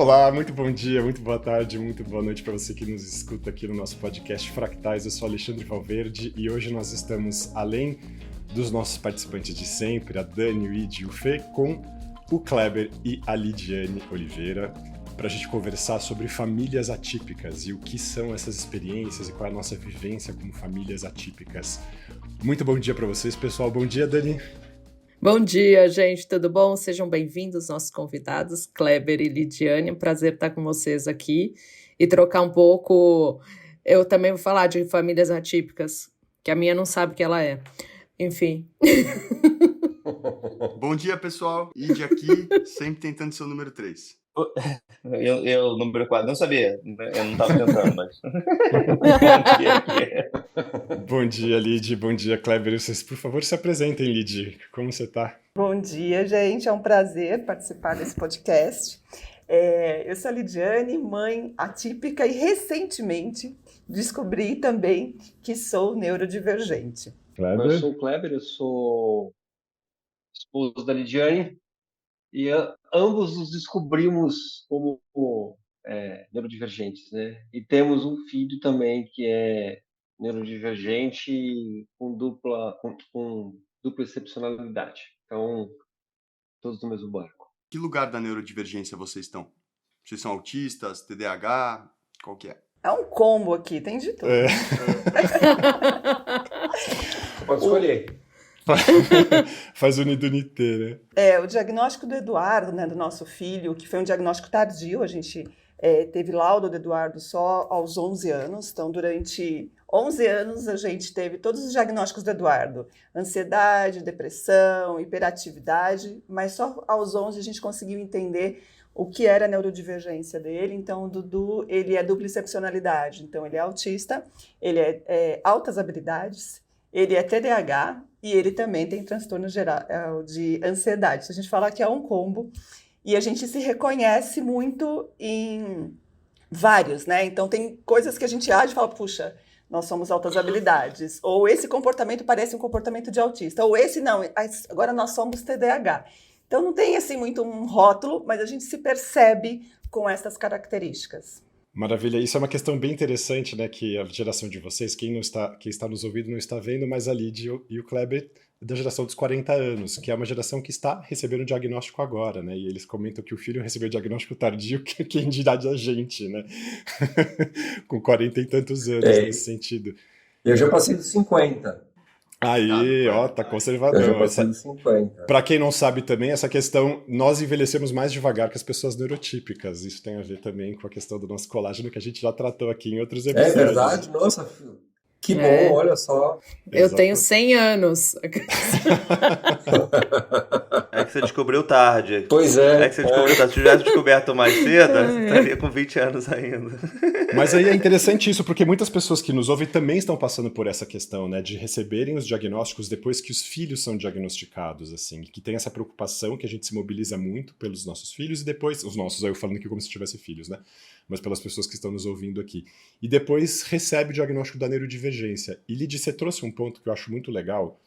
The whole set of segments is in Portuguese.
Olá, muito bom dia, muito boa tarde, muito boa noite para você que nos escuta aqui no nosso podcast Fractais. Eu sou Alexandre Valverde e hoje nós estamos, além dos nossos participantes de sempre, a Dani, o Id e o Fê, com o Kleber e a Lidiane Oliveira, para a gente conversar sobre famílias atípicas e o que são essas experiências e qual é a nossa vivência como famílias atípicas. Muito bom dia para vocês, pessoal. Bom dia, Dani. Bom dia, gente, tudo bom? Sejam bem-vindos, nossos convidados, Kleber e Lidiane. Um prazer estar com vocês aqui e trocar um pouco. Eu também vou falar de famílias atípicas, que a minha não sabe o que ela é. Enfim. Bom dia, pessoal. Id aqui, sempre tentando ser o número 3. Eu número 4, não sabia, eu não estava tentando, mas... Bom dia, Lid, bom dia, Kleber. Vocês, por favor, se apresentem, Lid. Como você está? Bom dia, gente. É um prazer participar desse podcast. Eu sou a Lidiane, mãe atípica, e recentemente descobri também que sou neurodivergente. Kleber? Eu sou o Kleber, eu sou esposo da Lidiane, e ambos nos descobrimos como neurodivergentes, né? E temos um filho também que é neurodivergente com dupla excepcionalidade. Então, todos no mesmo barco. Que lugar da neurodivergência vocês estão? Vocês são autistas, TDAH? Qual que é? É um combo aqui, tem de tudo. Pode escolher. Faz unidunité, né? O diagnóstico do Eduardo, né, do nosso filho, que foi um diagnóstico tardio, a gente teve laudo do Eduardo só aos 11 anos, então durante 11 anos a gente teve todos os diagnósticos do Eduardo, ansiedade, depressão, hiperatividade, mas só aos 11 a gente conseguiu entender o que era a neurodivergência dele. Então o Dudu, ele é dupla excepcionalidade, então ele é autista, ele é altas habilidades, ele é TDAH e ele também tem transtorno geral de ansiedade. Se a gente falar que é um combo, e a gente se reconhece muito em vários, né? Então tem coisas que a gente age e fala, puxa, nós somos altas habilidades, ou esse comportamento parece um comportamento de autista, ou esse não, agora nós somos TDAH. Então não tem assim muito um rótulo, mas a gente se percebe com essas características. Maravilha, isso é uma questão bem interessante, né, que a geração de vocês, quem está nos ouvindo não está vendo, mas a Lid e o Kleber da geração dos 40 anos, que é uma geração que está recebendo o diagnóstico agora, né, e eles comentam que o filho recebeu o diagnóstico tardio, que quem dirá da gente, né, com 40 e tantos anos nesse sentido. Eu já passei dos 50. Aí, tá conservador. Eu já passei dos 50. Pra quem não sabe também, essa questão, nós envelhecemos mais devagar que as pessoas neurotípicas. Isso tem a ver também com a questão do nosso colágeno, que a gente já tratou aqui em outros episódios. É verdade? Nossa, que bom, olha só. Eu tenho 100 anos. É que você descobriu tarde. Pois é. É que você descobriu tarde. Se tivesse descoberto mais cedo, você estaria com 20 anos ainda. Mas aí é interessante isso, porque muitas pessoas que nos ouvem também estão passando por essa questão, né, de receberem os diagnósticos depois que os filhos são diagnosticados, assim, que tem essa preocupação que a gente se mobiliza muito pelos nossos filhos e depois, os nossos, aí eu falando aqui como se tivesse filhos, né, mas pelas pessoas que estão nos ouvindo aqui. E depois recebe o diagnóstico da neurodivergência. E Lidy, você trouxe um ponto que eu acho muito legal,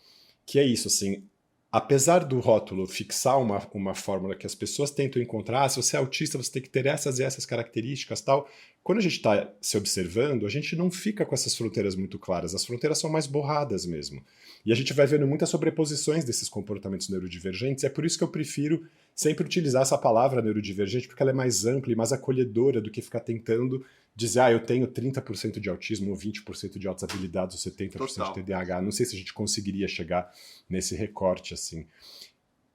que é isso, assim, apesar do rótulo fixar uma fórmula que as pessoas tentam encontrar, se você é autista, você tem que ter essas e essas características, tal. Quando a gente está se observando, a gente não fica com essas fronteiras muito claras, as fronteiras são mais borradas mesmo. E a gente vai vendo muitas sobreposições desses comportamentos neurodivergentes, é por isso que eu prefiro sempre utilizar essa palavra neurodivergente, porque ela é mais ampla e mais acolhedora do que ficar tentando dizer, eu tenho 30% de autismo, ou 20% de altas habilidades, ou 70% de TDAH. Não sei se a gente conseguiria chegar nesse recorte, assim.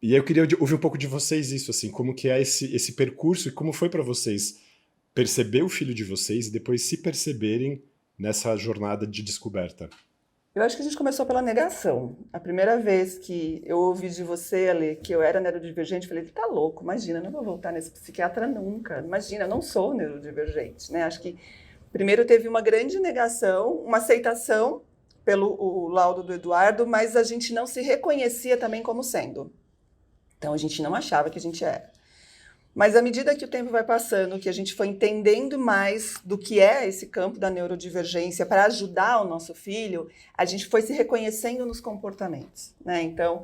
E eu queria ouvir um pouco de vocês isso, assim, como que é esse percurso e como foi para vocês perceber o filho de vocês e depois se perceberem nessa jornada de descoberta. Eu acho que a gente começou pela negação. A primeira vez que eu ouvi de você, Ale, que eu era neurodivergente, eu falei, tá louco, imagina, não vou voltar nesse psiquiatra nunca. Imagina, eu não sou neurodivergente, né? Acho que primeiro teve uma grande negação, uma aceitação pelo laudo do Eduardo, mas a gente não se reconhecia também como sendo. Então a gente não achava que a gente era. Mas à medida que o tempo vai passando, que a gente foi entendendo mais do que é esse campo da neurodivergência para ajudar o nosso filho, a gente foi se reconhecendo nos comportamentos, né? Então,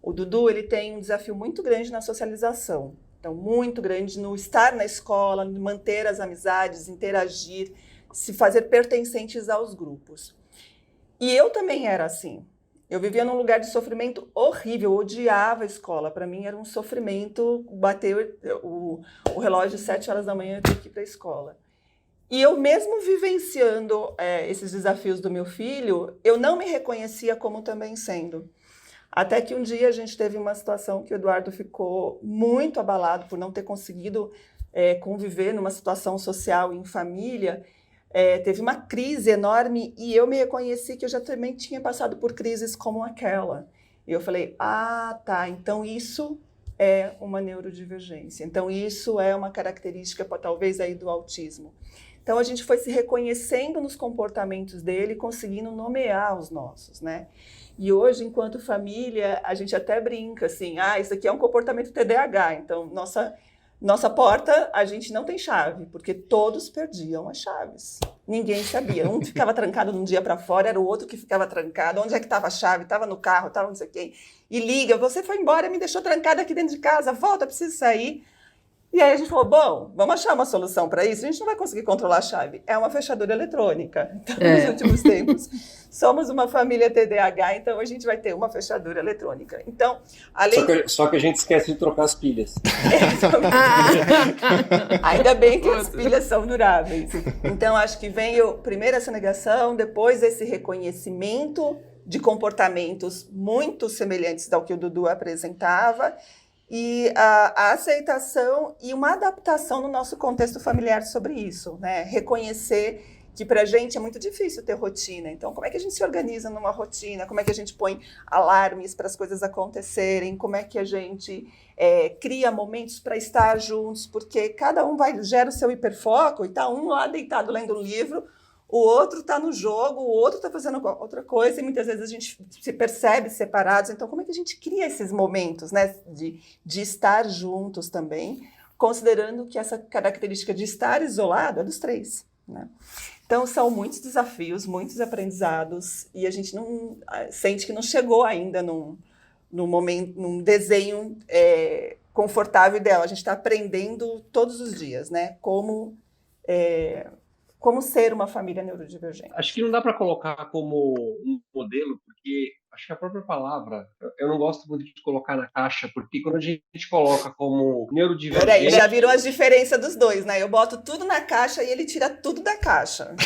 o Dudu, ele tem um desafio muito grande na socialização. Então, muito grande no estar na escola, no manter as amizades, interagir, se fazer pertencentes aos grupos. E eu também era assim. Eu vivia num lugar de sofrimento horrível, eu odiava a escola. Para mim era um sofrimento bater o relógio às 7 horas da manhã, eu tinha que ir para a escola. E eu mesmo vivenciando esses desafios do meu filho, eu não me reconhecia como também sendo. Até que um dia a gente teve uma situação que o Eduardo ficou muito abalado por não ter conseguido conviver numa situação social em família. Teve uma crise enorme e eu me reconheci que eu já também tinha passado por crises como aquela. E eu falei, tá, então isso é uma neurodivergência. Então isso é uma característica, talvez, aí do autismo. Então a gente foi se reconhecendo nos comportamentos dele, conseguindo nomear os nossos, né? E hoje, enquanto família, a gente até brinca assim, isso aqui é um comportamento TDAH, então nossa porta, a gente não tem chave, porque todos perdiam as chaves. Ninguém sabia. Um ficava trancado num dia para fora, era o outro que ficava trancado. Onde é que estava a chave? Estava no carro, estava não sei quem. E liga, você foi embora, me deixou trancada aqui dentro de casa, volta, preciso sair. E aí a gente falou, bom, vamos achar uma solução para isso. A gente não vai conseguir controlar a chave. É uma fechadura eletrônica. Então, nos últimos tempos, somos uma família TDAH, então a gente vai ter uma fechadura eletrônica. Então, Só que a gente esquece de trocar as pilhas. Ainda bem que as pilhas são duráveis. Então, acho que veio primeiro essa negação, depois esse reconhecimento de comportamentos muito semelhantes ao que o Dudu apresentava, e a aceitação e uma adaptação no nosso contexto familiar sobre isso, né? Reconhecer que para a gente é muito difícil ter rotina. Então, como é que a gente se organiza numa rotina? Como é que a gente põe alarmes para as coisas acontecerem? Como é que a gente cria momentos para estar juntos? Porque cada um gera o seu hiperfoco e está um lá deitado lendo um livro, o outro está no jogo, o outro está fazendo outra coisa, e muitas vezes a gente se percebe separados. Então, como é que a gente cria esses momentos, né, de estar juntos também, considerando que essa característica de estar isolado é dos três, né? Então, são muitos desafios, muitos aprendizados, e a gente não sente que não chegou ainda num momento, num desenho confortável dela. A gente está aprendendo todos os dias, né, como ser uma família neurodivergente. Acho que não dá para colocar como um modelo, porque acho que a própria palavra, eu não gosto muito de colocar na caixa, porque quando a gente coloca como neurodivergente... Peraí, já viram as diferenças dos dois, né? Eu boto tudo na caixa e ele tira tudo da caixa.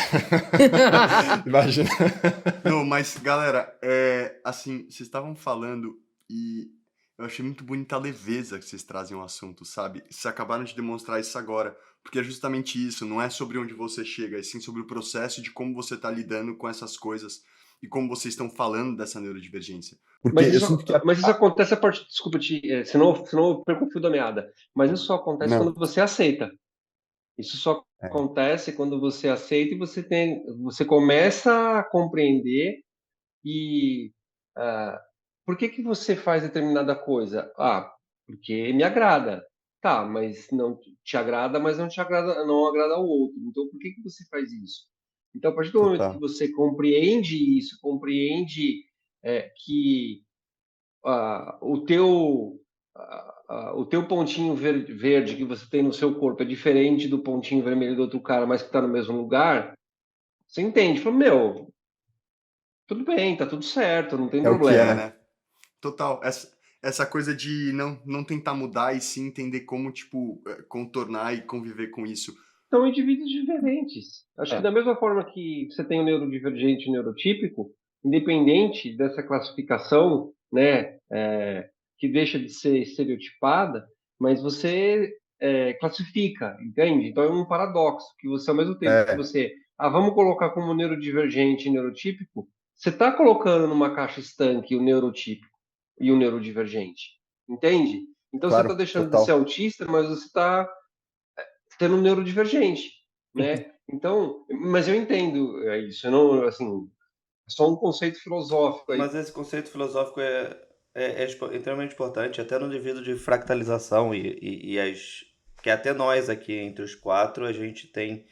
Imagina. Não, mas, galera, assim, vocês estavam falando e eu achei muito bonita a leveza que vocês trazem o assunto, sabe? Vocês acabaram de demonstrar isso agora, porque é justamente isso, não é sobre onde você chega, é sim sobre o processo de como você está lidando com essas coisas e como vocês estão falando dessa neurodivergência. Mas isso acontece a partir... Desculpa, senão eu perco o fio da meada. Mas isso só acontece quando você aceita. Isso só acontece quando você aceita e você começa a compreender e... por que você faz determinada coisa? Porque me agrada. Tá, mas não te agrada, mas não agrada ao outro. Então, por que você faz isso? Então, a partir do momento que você compreende isso, compreende que o teu pontinho verde que você tem no seu corpo é diferente do pontinho vermelho do outro cara, mas que está no mesmo lugar, você entende. Fala, tudo bem, tá tudo certo, não tem problema. Né? Total. Essa coisa de não tentar mudar e sim entender como, contornar e conviver com isso. São indivíduos diferentes. Acho que da mesma forma que você tem o neurodivergente e o neurotípico, independente dessa classificação, né, que deixa de ser estereotipada, mas você classifica, entende? Então é um paradoxo, que você, ao mesmo tempo que você... vamos colocar como neurodivergente e neurotípico, você está colocando numa caixa estanque o neurotípico e o neurodivergente, entende? Então claro, você está deixando de ser autista, mas você está sendo um neurodivergente, né? Então, mas eu entendo isso, eu não, assim, é só um conceito filosófico aí. Mas esse conceito filosófico é extremamente importante, até no devido de fractalização que até nós aqui, entre os quatro, a gente tem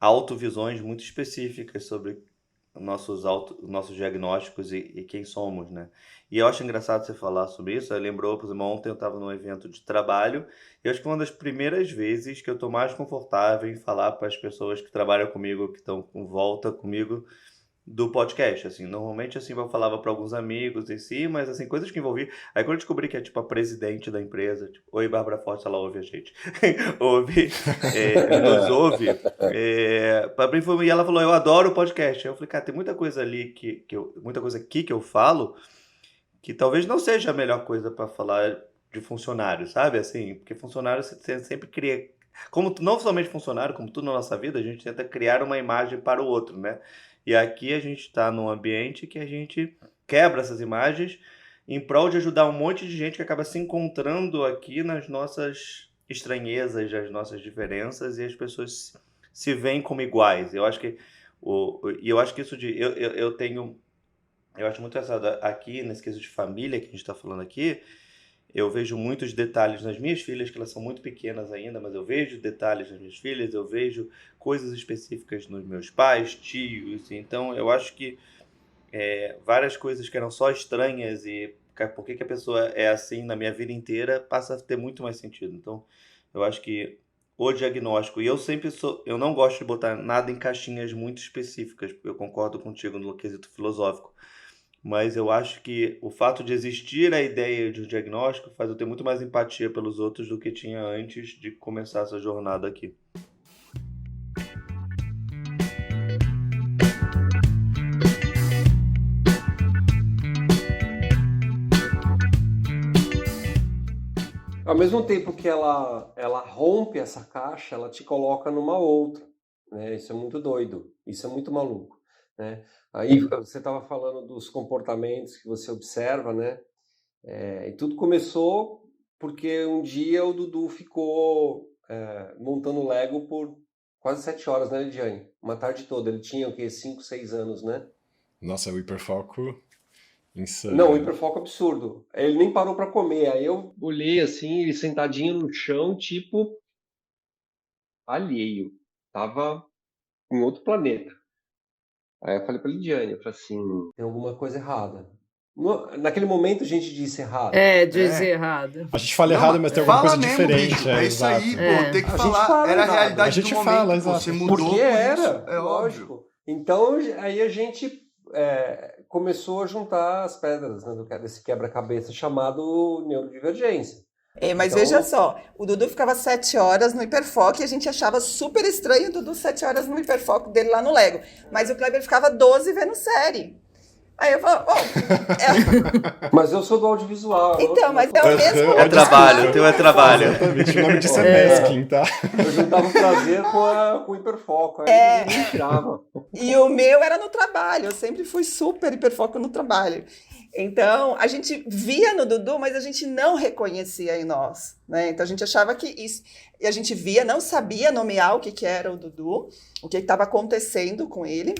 autovisões muito específicas sobre nossos diagnósticos e quem somos, né? E eu acho engraçado você falar sobre isso. Eu lembrou, por exemplo, ontem eu estava num evento de trabalho e eu acho que foi uma das primeiras vezes que eu estou mais confortável em falar para as pessoas que trabalham comigo, que estão com volta comigo, do podcast, assim, normalmente, assim, eu falava para alguns amigos em si, mas, assim, coisas que envolvi, aí quando eu descobri que é, tipo, a presidente da empresa, tipo, oi, Bárbara Forte, ela ouve a gente, nos ouve, pra mim foi, e ela falou, eu adoro o podcast, eu falei, cara, tem muita coisa ali muita coisa aqui que eu falo, que talvez não seja a melhor coisa para falar de funcionário, sabe, assim, porque funcionário você sempre cria, não somente funcionário, como tudo na nossa vida, a gente tenta criar uma imagem para o outro, né? E aqui a gente está num ambiente que a gente quebra essas imagens em prol de ajudar um monte de gente que acaba se encontrando aqui nas nossas estranhezas, nas nossas diferenças, e as pessoas se veem como iguais. Eu acho que isso de eu acho muito engraçado aqui nesse quesito de família que a gente está falando aqui. Eu vejo muitos detalhes nas minhas filhas, que elas são muito pequenas ainda, mas eu vejo detalhes nas minhas filhas, eu vejo coisas específicas nos meus pais, tios. Então, eu acho que várias coisas que eram só estranhas e por que a pessoa é assim na minha vida inteira, passa a ter muito mais sentido. Então, eu acho que o diagnóstico, e eu não gosto de botar nada em caixinhas muito específicas, porque eu concordo contigo no quesito filosófico. Mas eu acho que o fato de existir a ideia de um diagnóstico faz eu ter muito mais empatia pelos outros do que tinha antes de começar essa jornada aqui. Ao mesmo tempo que ela rompe essa caixa, ela te coloca numa outra, né? Isso é muito doido, isso é muito maluco, né? Aí você estava falando dos comportamentos que você observa, né? E tudo começou porque um dia o Dudu ficou montando Lego por quase 7 horas, né, Lidiane? Uma tarde toda. Ele tinha o quê? 5, 6 anos, né? Nossa, o hiperfoco insano. Não, o hiperfoco absurdo. Ele nem parou para comer. Aí eu olhei assim, ele sentadinho no chão, tipo alheio. Tava em outro planeta. Aí eu falei pra Lidiane, eu falei assim, tem alguma coisa errada. Naquele momento a gente disse errado. Dizer errado. A gente fala errado, mas tem alguma coisa mesmo, diferente. bicho. É isso aí, pô. Tem que A gente falar. fala Era a errado. realidade A gente do momento, fala, pô. exato. Você mudou Porque por era, isso. É lógico. óbvio. Então aí a gente começou a juntar as pedras, né, desse quebra-cabeça chamado neurodivergência. Mas Então, veja só, o Dudu ficava 7 horas no hiperfoco e a gente achava super estranho o Dudu 7 horas no hiperfoco dele lá no Lego. Mas o Kleber ficava 12 vendo série. Aí eu falo, Mas eu sou do audiovisual. então, mas é o mesmo. É trabalho, o teu é trabalho. Exatamente, o nome disso é masking, tá? Eu juntava o prazer com o hiperfoco. Aí ninguém me tirava. E o meu era no trabalho, eu sempre fui super hiperfoco no trabalho. Então, a gente via no Dudu, mas a gente não reconhecia em nós, né? Então, a gente achava que isso... E a gente via, não sabia nomear o que era o Dudu, o que estava acontecendo com ele.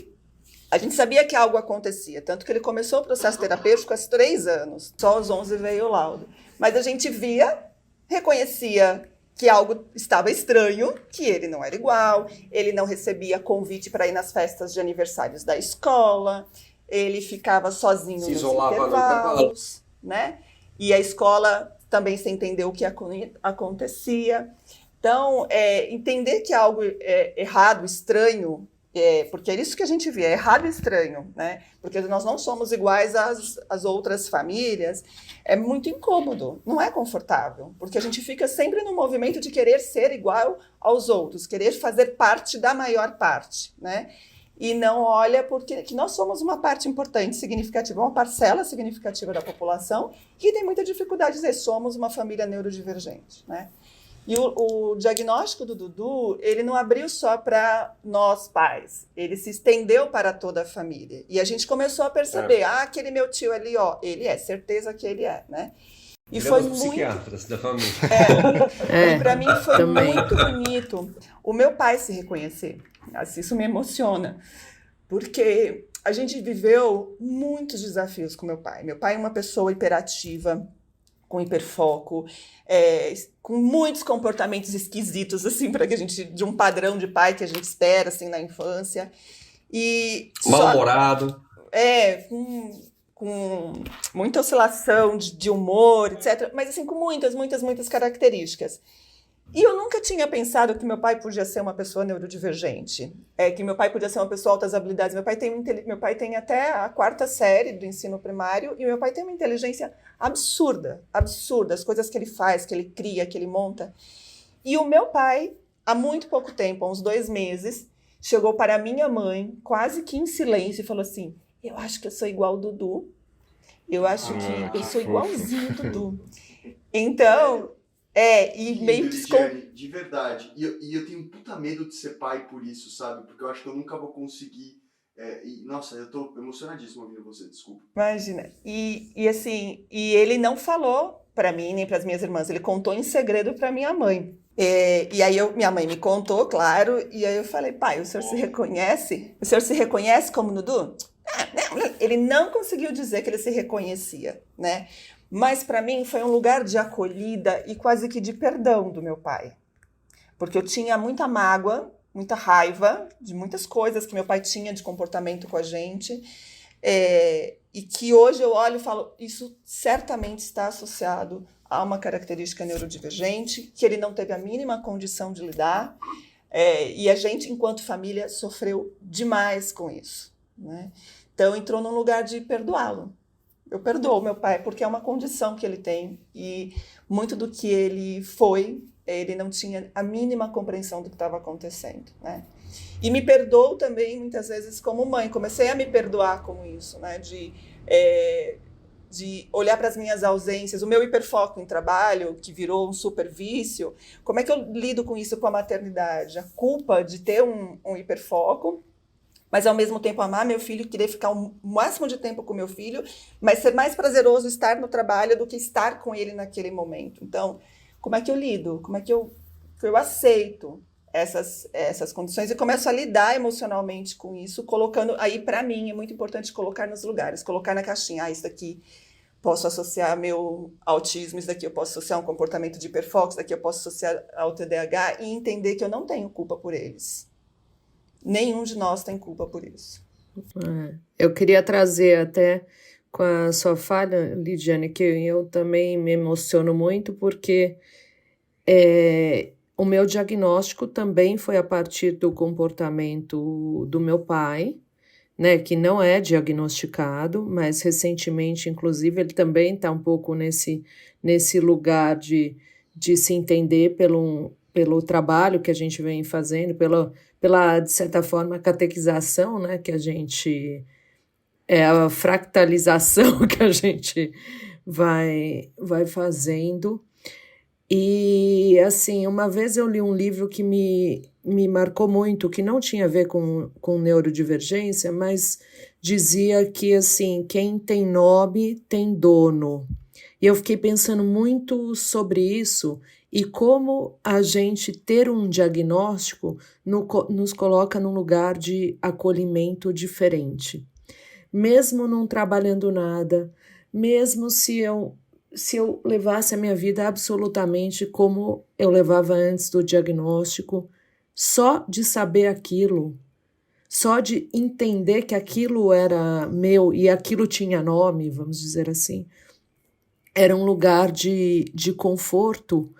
A gente sabia que algo acontecia, tanto que ele começou o processo terapêutico aos 3 anos. Só aos 11 veio o laudo. Mas a gente via, reconhecia que algo estava estranho, que ele não era igual, ele não recebia convite para ir nas festas de aniversários da escola, ele ficava sozinho Se nos isolava no intervalos, né? E a escola também sem entender o que acontecia. Então, entender que algo é errado, estranho, porque é isso que a gente vê, é errado e estranho, né? Porque nós não somos iguais às outras famílias, é muito incômodo, não é confortável, porque a gente fica sempre no movimento de querer ser igual aos outros, querer fazer parte da maior parte, né? E não olha porque que nós somos uma parte importante, significativa, uma parcela significativa da população que tem muita dificuldade de dizer somos uma família neurodivergente, né? E o diagnóstico do Dudu, ele não abriu só para nós pais, ele se estendeu para toda a família. E a gente começou a perceber, aquele meu tio ali, ele é, certeza que ele é, né? E foi muito... psiquiatras da família. E para mim foi muito bonito o meu pai se reconhecer. Assim, isso me emociona, porque a gente viveu muitos desafios com meu pai. Meu pai é uma pessoa hiperativa, com hiperfoco, com muitos comportamentos esquisitos, assim, para que a gente, de um padrão de pai que a gente espera, assim, na infância. E só Mal-humorado. com muita oscilação de humor, etc. Mas assim, com muitas características. E eu nunca tinha pensado que meu pai podia ser uma pessoa neurodivergente, que meu pai podia ser uma pessoa altas habilidades. Meu pai tem até a 4ª série do ensino primário e meu pai tem uma inteligência absurda, as coisas que ele faz, que ele cria, que ele monta. E o meu pai, há muito pouco tempo, há uns 2 meses, chegou para a minha mãe, quase que em silêncio, e falou assim: eu acho que eu sou igual o Dudu. Eu acho que eu sou igualzinho o Dudu. Então, e meio Lidiane, de verdade. E eu tenho um puta medo de ser pai por isso, sabe? Porque eu acho que eu nunca vou conseguir. Nossa, eu tô emocionadíssimo ouvindo você, desculpa. Imagina. E assim, ele não falou para mim nem para as minhas irmãs, ele contou em segredo para minha mãe. E aí minha mãe me contou, claro, e aí eu falei: pai, o senhor se reconhece? O senhor se reconhece como Dudu? Ele não conseguiu dizer que ele se reconhecia, né? Mas para mim foi um lugar de acolhida e quase que de perdão do meu pai. Porque eu tinha muita mágoa, muita raiva de muitas coisas que meu pai tinha de comportamento com a gente. E que hoje eu olho e falo: isso certamente está associado a uma característica neurodivergente, que ele não teve a mínima condição de lidar. E a gente, enquanto família, sofreu demais com isso, né? Então entrou num lugar de perdoá-lo. Eu perdoo meu pai porque é uma condição que ele tem e muito do que ele foi, ele não tinha a mínima compreensão do que estava acontecendo, né? E me perdoo também muitas vezes como mãe. Comecei a me perdoar com isso, né? De olhar para as minhas ausências, o meu hiperfoco em trabalho, que virou um super vício. Como é que eu lido com isso com a maternidade? A culpa de ter um hiperfoco, mas ao mesmo tempo amar meu filho, querer ficar o máximo de tempo com meu filho, mas ser mais prazeroso estar no trabalho do que estar com ele naquele momento. Então, como é que eu lido? Como é que eu aceito essas condições e começo a lidar emocionalmente com isso, colocando aí, para mim, é muito importante colocar nos lugares, colocar na caixinha: isso daqui posso associar meu autismo, isso daqui eu posso associar um comportamento de hiperfoco, isso daqui eu posso associar ao TDAH, e entender que eu não tenho culpa por eles. Nenhum de nós tem culpa por isso. Eu queria trazer até com a sua fala, Lidiane, que eu também me emociono muito porque o meu diagnóstico também foi a partir do comportamento do meu pai, né, que não é diagnosticado, mas recentemente, inclusive, ele também está um pouco nesse lugar de se entender pelo trabalho que a gente vem fazendo, pela, de certa forma, catequização, né, que a gente... a fractalização que a gente vai fazendo. E, assim, uma vez eu li um livro que me marcou muito, que não tinha a ver com neurodivergência, mas dizia que, assim, quem tem nome tem dono. E eu fiquei pensando muito sobre isso e como a gente ter um diagnóstico nos coloca num lugar de acolhimento diferente. Mesmo não trabalhando nada, mesmo se eu levasse a minha vida absolutamente como eu levava antes do diagnóstico, só de saber aquilo, só de entender que aquilo era meu e aquilo tinha nome, vamos dizer assim, era um lugar de conforto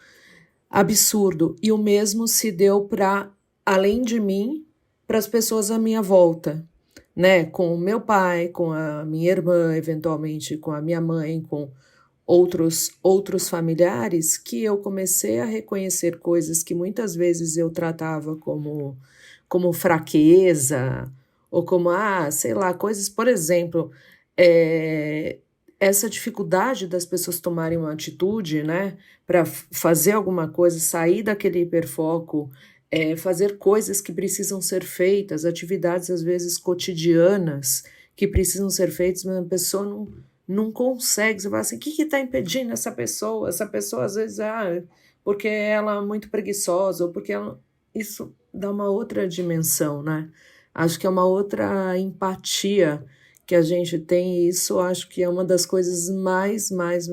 absurdo. E o mesmo se deu para, além de mim, para as pessoas à minha volta, né? Com o meu pai, com a minha irmã, eventualmente com a minha mãe, com outros familiares, que eu comecei a reconhecer coisas que muitas vezes eu tratava como fraqueza, ou como, sei lá, coisas, por exemplo, essa dificuldade das pessoas tomarem uma atitude, né, para fazer alguma coisa, sair daquele hiperfoco, fazer coisas que precisam ser feitas, atividades às vezes cotidianas que precisam ser feitas, mas a pessoa não consegue. Você fala assim: o que está impedindo essa pessoa? Essa pessoa às vezes porque ela é muito preguiçosa, ou porque isso dá uma outra dimensão, né? Acho que é uma outra empatia que a gente tem, e isso acho que é uma das coisas mais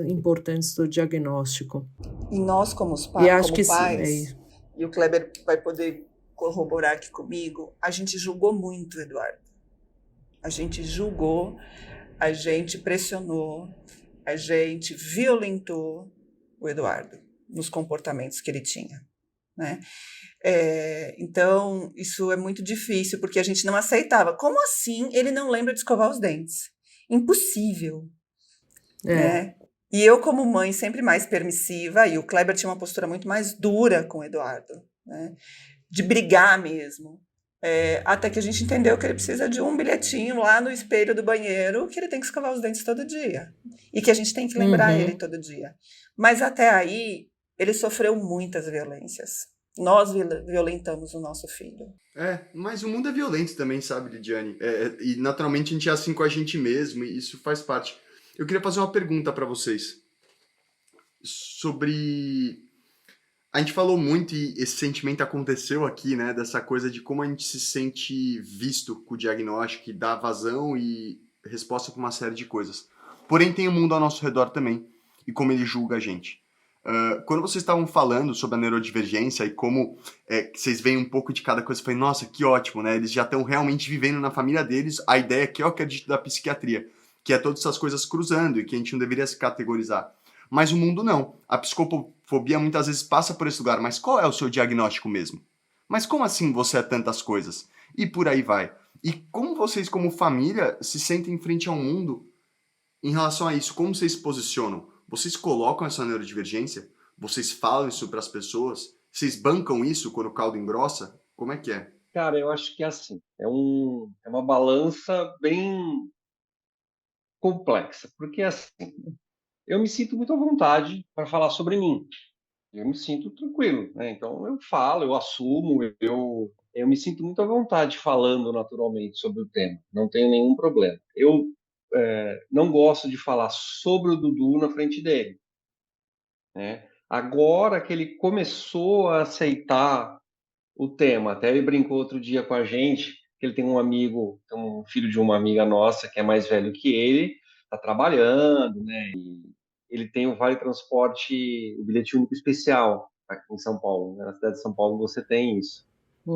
importantes do diagnóstico. E nós, como pais, sim, e o Kleber vai poder corroborar aqui comigo, a gente julgou muito o Eduardo. A gente julgou, a gente pressionou, a gente violentou o Eduardo nos comportamentos que ele tinha, né? Então, isso é muito difícil, porque a gente não aceitava. Como assim ele não lembra de escovar os dentes? Impossível, né? E eu, como mãe, sempre mais permissiva, e o Kleber tinha uma postura muito mais dura com o Eduardo, né? De brigar mesmo. Até que a gente entendeu que ele precisa de um bilhetinho lá no espelho do banheiro, que ele tem que escovar os dentes todo dia. E que a gente tem que lembrar ele todo dia. Mas até aí, ele sofreu muitas violências. Nós violentamos o nosso filho. Mas o mundo é violento também, sabe, Lidiane? E naturalmente a gente é assim com a gente mesmo, e isso faz parte. Eu queria fazer uma pergunta para vocês sobre... A gente falou muito e esse sentimento aconteceu aqui, né? Dessa coisa de como a gente se sente visto com o diagnóstico, que dá vazão e resposta para uma série de coisas. Porém, tem o mundo ao nosso redor também e como ele julga a gente. Quando vocês estavam falando sobre a neurodivergência e como vocês veem um pouco de cada coisa, eu falei, nossa, que ótimo, né? Eles já estão realmente vivendo na família deles a ideia que eu acredito da psiquiatria, que é todas essas coisas cruzando e que a gente não deveria se categorizar. Mas o mundo não. A psicofobia muitas vezes passa por esse lugar. Mas qual é o seu diagnóstico mesmo? Mas como assim você é tantas coisas? E por aí vai. E como vocês, como família, se sentem em frente ao mundo em relação a isso? Como vocês se posicionam? Vocês colocam essa neurodivergência? Vocês falam isso para as pessoas? Vocês bancam isso quando o caldo engrossa? Como é que é? Cara, eu acho que é assim. É uma balança bem complexa. Porque, assim, eu me sinto muito à vontade para falar sobre mim. Eu me sinto tranquilo, né? Então, eu falo, eu assumo, eu me sinto muito à vontade falando naturalmente sobre o tema. Não tenho nenhum problema. Eu não gosto de falar sobre o Dudu na frente dele, né? Agora que ele começou a aceitar o tema, até ele brincou outro dia com a gente, que ele tem um amigo, um filho de uma amiga nossa que é mais velho que ele, está trabalhando, né? E ele tem o Vale Transporte, o bilhete único especial aqui em São Paulo, né? Na cidade de São Paulo você tem isso.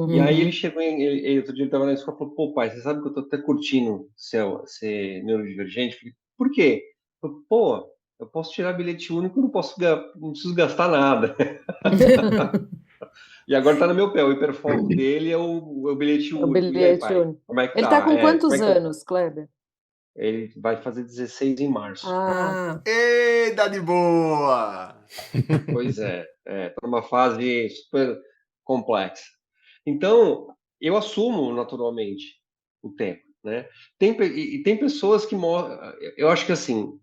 E aí ele chegou, outro dia ele estava na escola e falou, pô pai, você sabe que eu tô até curtindo ser neurodivergente? Eu falei, por quê? Eu falei, pô, eu posso tirar bilhete único, não preciso gastar nada. E agora tá no meu pé, o hiperfoco dele é o bilhete O único. E aí, bilhete pai, único. como é que Ele tá? tá com quantos Como é que tá? anos, Kleber? Ele vai fazer 16 em março. Ei, dá de boa! Pois tá numa fase super complexa. Então, eu assumo naturalmente o tempo, né? Tem pessoas que eu acho que assim,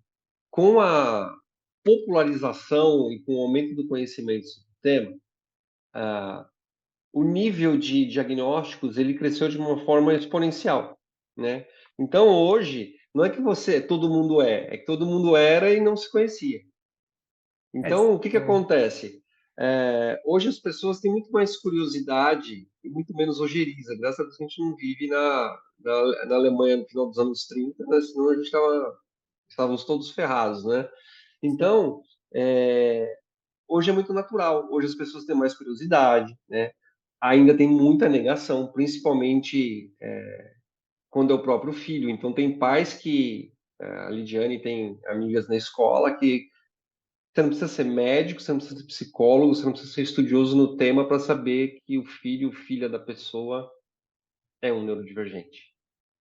com a popularização e com o aumento do conhecimento sobre o tema, o nível de diagnósticos ele cresceu de uma forma exponencial, né? Então hoje não é que todo mundo é que todo mundo era e não se conhecia. Então o que acontece? Hoje as pessoas têm muito mais curiosidade e muito menos ojeriza. Graças a Deus a gente não vive na Alemanha no final dos anos 30, né? Senão a gente estávamos todos ferrados, né? Então hoje é muito natural. Hoje as pessoas têm mais curiosidade, né? Ainda tem muita negação, principalmente quando é o próprio filho. Então, tem pais que... A Lidiane tem amigas na escola que você não precisa ser médico, você não precisa ser psicólogo, você não precisa ser estudioso no tema para saber que o filho, filha da pessoa é um neurodivergente.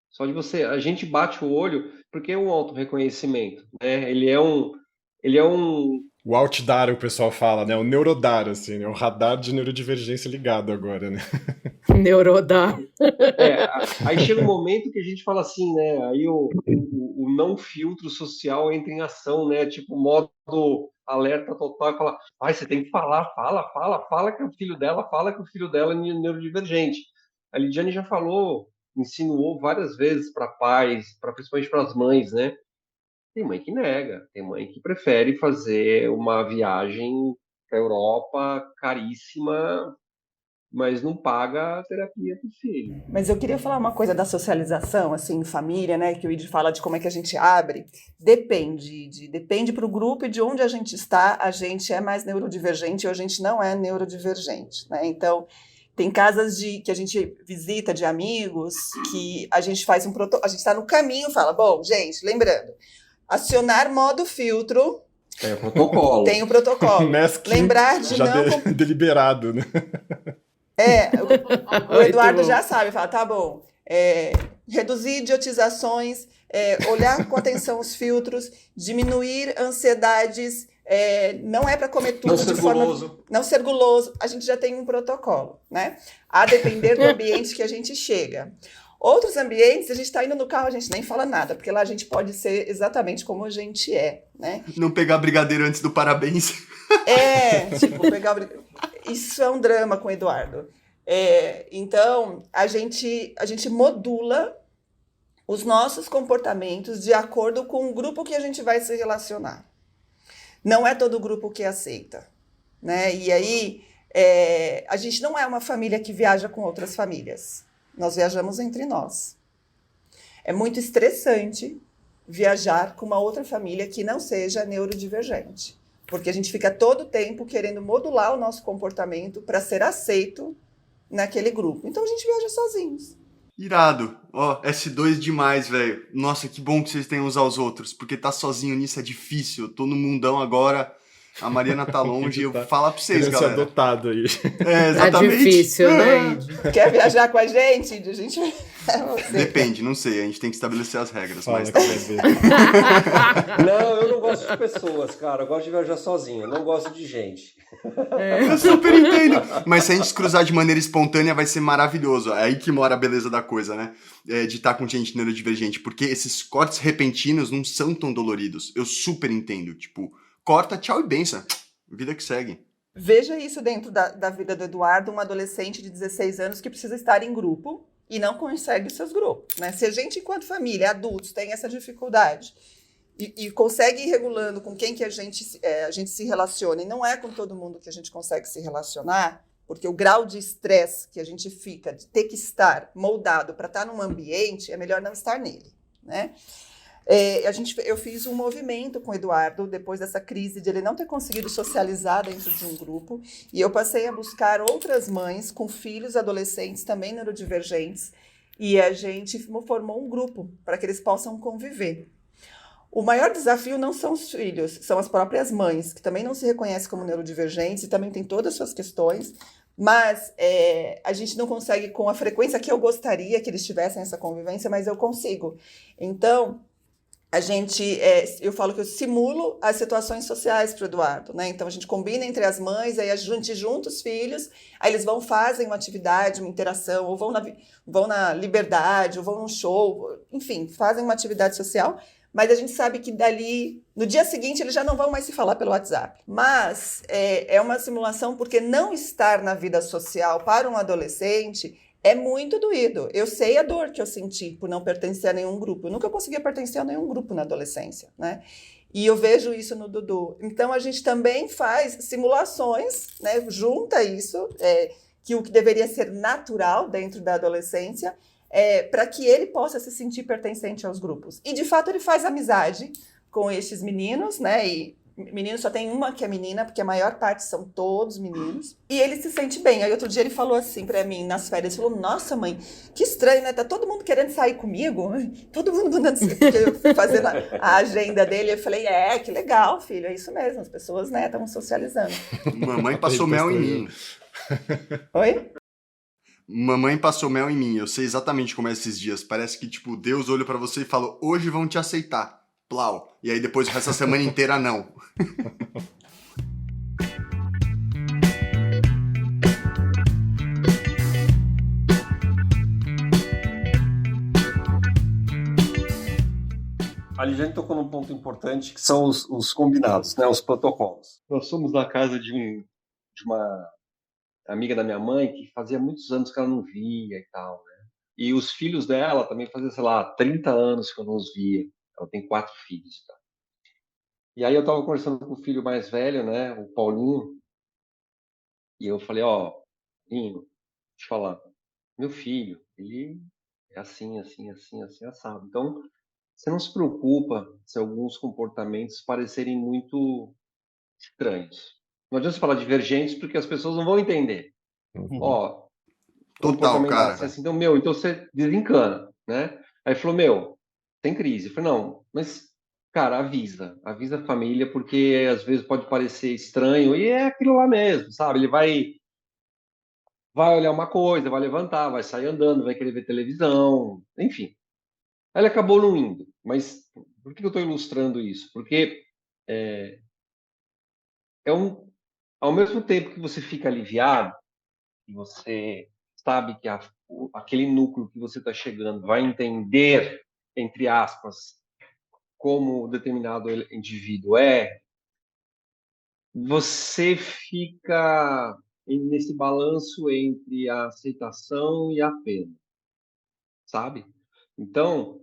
Só de você... A gente bate o olho porque é um autorreconhecimento, né? Ele é um... O altdar, o pessoal fala, né? O neurodar, assim, né? O radar de neurodivergência ligado agora, né? Neurodar. Aí chega um momento que a gente fala assim, né? Aí o não filtro social entra em ação, né? Tipo, modo alerta total e fala, você tem que falar, fala que o filho dela, é neurodivergente. A Lidiane já falou, insinuou várias vezes para pais, principalmente para as mães, né? Tem mãe que nega, tem mãe que prefere fazer uma viagem para a Europa caríssima, mas não paga a terapia para o filho. Mas eu queria falar uma coisa da socialização, assim, em família, né? Que o Id fala de como é que a gente abre. Depende para o grupo e de onde a gente está, a gente é mais neurodivergente ou a gente não é neurodivergente, né? Então, Tem casas que a gente visita de amigos que a gente faz a gente está no caminho e fala, bom, gente, lembrando, acionar modo filtro. Tem o protocolo. Tem o protocolo. Lembrar de já não... deliberado, né? O Eduardo já sabe, fala, tá bom, reduzir idiotizações, olhar com atenção os filtros, diminuir ansiedades, não é para comer tudo não ser guloso. Não ser guloso. A gente já tem um protocolo, né? A depender do ambiente que a gente chega. Outros ambientes, a gente está indo no carro, a gente nem fala nada, porque lá a gente pode ser exatamente como a gente é, né? Não pegar brigadeiro antes do parabéns. Isso é um drama com o Eduardo. Então, a gente modula os nossos comportamentos de acordo com o grupo que a gente vai se relacionar. Não é todo grupo que aceita, né? E aí, a gente não é uma família que viaja com outras famílias. Nós viajamos entre nós. É muito estressante viajar com uma outra família que não seja neurodivergente, porque a gente fica todo o tempo querendo modular o nosso comportamento para ser aceito naquele grupo. Então a gente viaja sozinhos. Irado. S2 demais, velho. Nossa, que bom que vocês têm uns aos outros, porque tá sozinho nisso é difícil. Eu tô no mundão agora, a Mariana tá longe, eu vou falar pra vocês, galera. Adotado aí. Exatamente. Tá difícil, né? Quer viajar com a gente? A gente... Depende, não sei, a gente tem que estabelecer as regras. Mas Não, eu não gosto de pessoas, cara. Eu gosto de viajar sozinho, eu não gosto de gente. Eu super entendo. Mas se a gente se cruzar de maneira espontânea, vai ser maravilhoso. É aí que mora a beleza da coisa, né? De estar com gente neurodivergente. Porque esses cortes repentinos não são tão doloridos. Eu super entendo. Tipo, corta, tchau e benção. Vida que segue. Veja isso dentro da vida do Eduardo, um adolescente de 16 anos que precisa estar em grupo e não consegue os seus grupos, né? Se a gente, enquanto família, adultos, tem essa dificuldade e consegue ir regulando com quem que a gente se relaciona, e não é com todo mundo que a gente consegue se relacionar, porque o grau de estresse que a gente fica de ter que estar moldado para estar num ambiente, é melhor não estar nele, né? Eu fiz um movimento com o Eduardo depois dessa crise de ele não ter conseguido socializar dentro de um grupo, e eu passei a buscar outras mães com filhos adolescentes também neurodivergentes, e a gente formou um grupo para que eles possam conviver. O maior desafio não são os filhos, são as próprias mães, que também não se reconhecem como neurodivergentes e também têm todas as suas questões, mas a gente não consegue com a frequência que eu gostaria que eles tivessem essa convivência, mas eu consigo. Então, eu falo que eu simulo as situações sociais para o Eduardo, né? Então a gente combina entre as mães, aí a gente junta os filhos, aí eles fazem uma atividade, uma interação, ou vão na Liberdade, ou vão num show, enfim, fazem uma atividade social, mas a gente sabe que dali, no dia seguinte, eles já não vão mais se falar pelo WhatsApp. Mas é uma simulação porque não estar na vida social para um adolescente é muito doído. Eu sei a dor que eu senti por não pertencer a nenhum grupo. Eu nunca conseguia pertencer a nenhum grupo na adolescência, né? E eu vejo isso no Dudu. Então, a gente também faz simulações, né? Junta isso, que o que deveria ser natural dentro da adolescência, para que ele possa se sentir pertencente aos grupos. E, de fato, ele faz amizade com estes meninos, né? E menino só tem uma que é menina, porque a maior parte são todos meninos. E ele se sente bem. Aí outro dia ele falou assim pra mim, nas férias, ele falou, nossa mãe, que estranho, né? Tá todo mundo querendo sair comigo? Todo mundo mandando sair. Porque eu fui fazendo a agenda dele, eu falei, que legal, filho, é isso mesmo. As pessoas, né, estavam socializando. Mamãe passou mel em mim. Oi? Mamãe passou mel em mim. Eu sei exatamente como é esses dias. Parece que, tipo, Deus olhou pra você e falou, hoje vão te aceitar. Plau. E aí depois essa semana inteira não. A Lidiane tocou num ponto importante, que são os combinados, né, os protocolos. Nós somos na casa de uma amiga da minha mãe que fazia muitos anos que ela não via e tal, né? E os filhos dela também faziam, sei lá, 30 anos que eu não os via. Ela tem 4 filhos e tal. E aí eu estava conversando com o filho mais velho, né, o Paulinho, e eu falei, Paulinho, deixa eu te falar, meu filho, ele é assim, assim, assim, assim, assado. Então, você não se preocupa se alguns comportamentos parecerem muito estranhos. Não adianta você falar divergentes porque as pessoas não vão entender. Total, comportamentais. cara. Assim, então, então você desencana, né? Aí falou, tem crise. Eu falei, não, mas, cara, avisa a família, porque às vezes pode parecer estranho, e é aquilo lá mesmo, sabe? Ele vai olhar uma coisa, vai levantar, vai sair andando, vai querer ver televisão, enfim. Aí ele acabou não indo. Mas por que eu estou ilustrando isso? Porque é ao mesmo tempo que você fica aliviado, que você sabe que aquele núcleo que você está chegando vai entender, entre aspas, como determinado indivíduo você fica nesse balanço entre a aceitação e a pena, sabe? Então,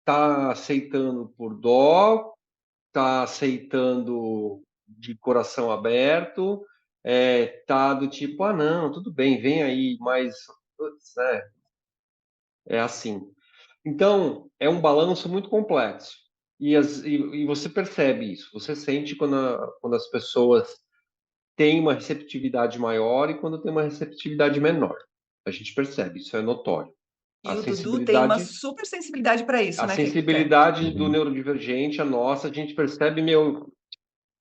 tá aceitando por dó, tá aceitando de coração aberto, tá do tipo, não, tudo bem, vem aí, mas putz, é assim. Então, é um balanço muito complexo. E você percebe isso, você sente quando as pessoas têm uma receptividade maior e quando tem uma receptividade menor. A gente percebe, isso é notório. E o Dudu tem uma super sensibilidade para isso, né? A sensibilidade do neurodivergente, a nossa, a gente percebe,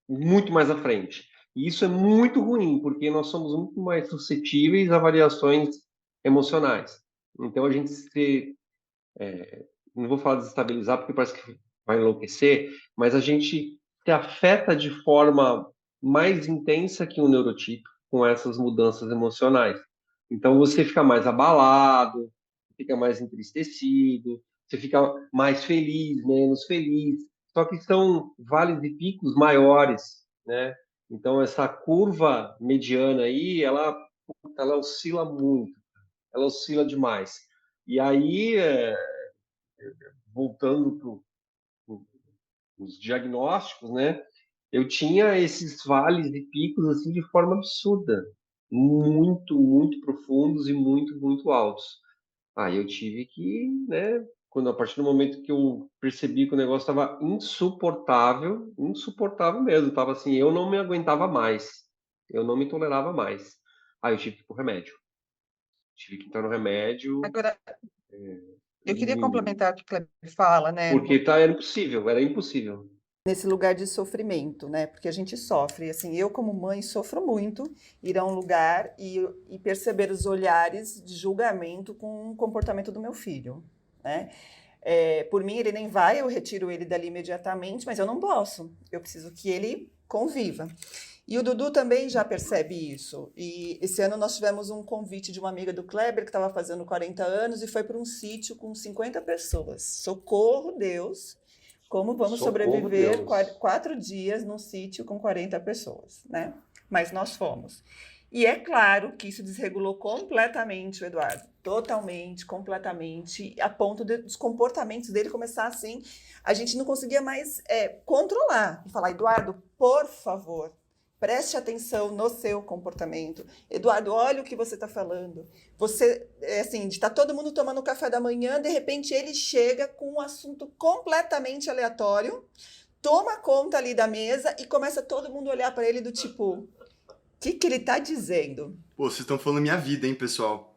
muito mais à frente. E isso é muito ruim, porque nós somos muito mais suscetíveis a variações emocionais. Então, a gente não vou falar desestabilizar, porque parece que vai enlouquecer, mas a gente se afeta de forma mais intensa que um neurotípico com essas mudanças emocionais. Então, você fica mais abalado, fica mais entristecido, você fica mais feliz, menos feliz. Só que são vales e picos maiores, né? Então, essa curva mediana aí, ela oscila muito, ela oscila demais. E aí, voltando para os diagnósticos, né? Eu tinha esses vales e picos assim de forma absurda, muito, muito profundos e muito, muito altos. Aí eu tive que, né? A partir do momento que eu percebi que o negócio estava insuportável, insuportável mesmo, estava assim, eu não me aguentava mais, eu não me tolerava mais. Aí eu tive que ir pro remédio, tive que entrar no remédio. Agora, eu queria complementar o que o Kleber fala, né? Porque era impossível. Nesse lugar de sofrimento, né? Porque a gente sofre, assim, eu como mãe sofro muito ir a um lugar e perceber os olhares de julgamento com o comportamento do meu filho, né? Por mim, ele nem vai, eu retiro ele dali imediatamente, mas eu não posso, eu preciso que ele conviva. E o Dudu também já percebe isso. E esse ano nós tivemos um convite de uma amiga do Kleber que estava fazendo 40 anos e foi para um sítio com 50 pessoas. Socorro, Deus! Como vamos sobreviver 4 dias num sítio com 40 pessoas, né? Mas nós fomos. E é claro que isso desregulou completamente o Eduardo. Totalmente, completamente, a ponto dos comportamentos dele começar assim, a gente não conseguia mais controlar. E falar, Eduardo, por favor, preste atenção no seu comportamento. Eduardo, olha o que você está falando. Você, assim, de estar todo mundo tomando café da manhã, de repente ele chega com um assunto completamente aleatório, toma conta ali da mesa e começa todo mundo a olhar para ele do tipo, o que ele está dizendo? Pô, vocês estão falando minha vida, hein, pessoal?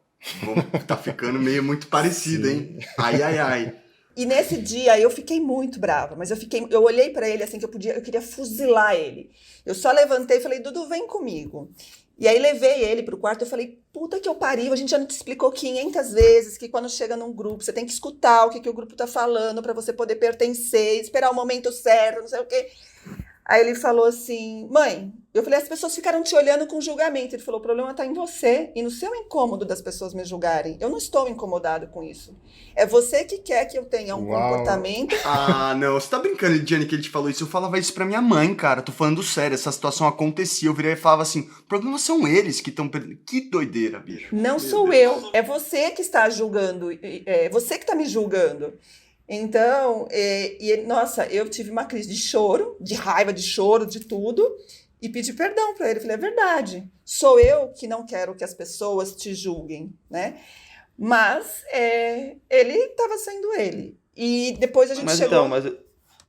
Tá ficando meio muito parecido, hein? Ai, ai, ai. E nesse dia eu fiquei muito brava, mas eu olhei para ele assim que eu queria fuzilar ele. Eu só levantei e falei, Dudu, vem comigo. E aí levei ele pro quarto, eu falei, puta que eu pariu, a gente já não te explicou 500 vezes que quando chega num grupo, você tem que escutar o que o grupo tá falando para você poder pertencer, esperar o momento certo, não sei o quê. Aí ele falou assim, mãe, eu falei, as pessoas ficaram te olhando com julgamento. Ele falou, o problema está em você e no seu incômodo das pessoas me julgarem. Eu não estou incomodado com isso. É você que quer que eu tenha um comportamento... Ah, não, você tá brincando, Lidiane, que ele te falou isso? Eu falava isso pra minha mãe, cara, tô falando sério, essa situação acontecia, eu virei e falava assim, o problema são eles que estão perdendo... Que doideira, bicho. Não sou eu, é você que está julgando, é você que está me julgando. Então, nossa, eu tive uma crise de choro, de raiva, de choro, de tudo, e pedi perdão para ele. Falei, é verdade, sou eu que não quero que as pessoas te julguem, né? Mas ele estava sendo ele. E depois a gente chegou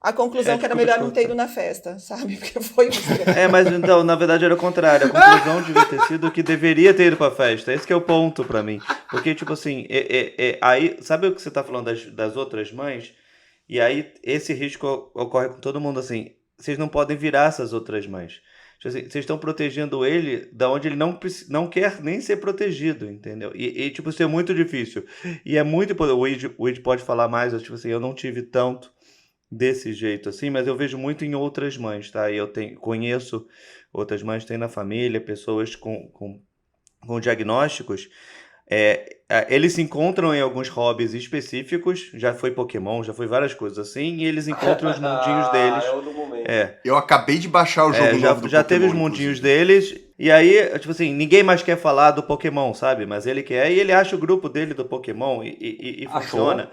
a conclusão que era desculpa melhor te não ter ido cortar. na festa, sabe? Porque foi Mas então, na verdade era o contrário. A conclusão devia ter sido que deveria ter ido pra festa. Esse que é o ponto pra mim. Porque, tipo assim, aí, sabe o que você tá falando das outras mães? E aí esse risco ocorre com todo mundo, assim. Vocês não podem virar essas outras mães. Tipo assim, vocês estão protegendo ele da onde ele não quer nem ser protegido, entendeu? Tipo, isso é muito difícil. E é muito importante. O Id pode falar mais, tipo assim, eu não tive tanto desse jeito assim, mas eu vejo muito em outras mães, tá? E eu conheço outras mães, tem na família, pessoas com diagnósticos. Eles se encontram em alguns hobbies específicos, já foi Pokémon, já foi várias coisas assim, e eles encontram os mundinhos deles. É o do momento. Eu acabei de baixar o jogo novo do Já teve os Pokémon, mundinhos inclusive. deles, e aí, tipo assim, ninguém mais quer falar do Pokémon, sabe? Mas ele quer, e ele acha o grupo dele do Pokémon e Achou? funciona.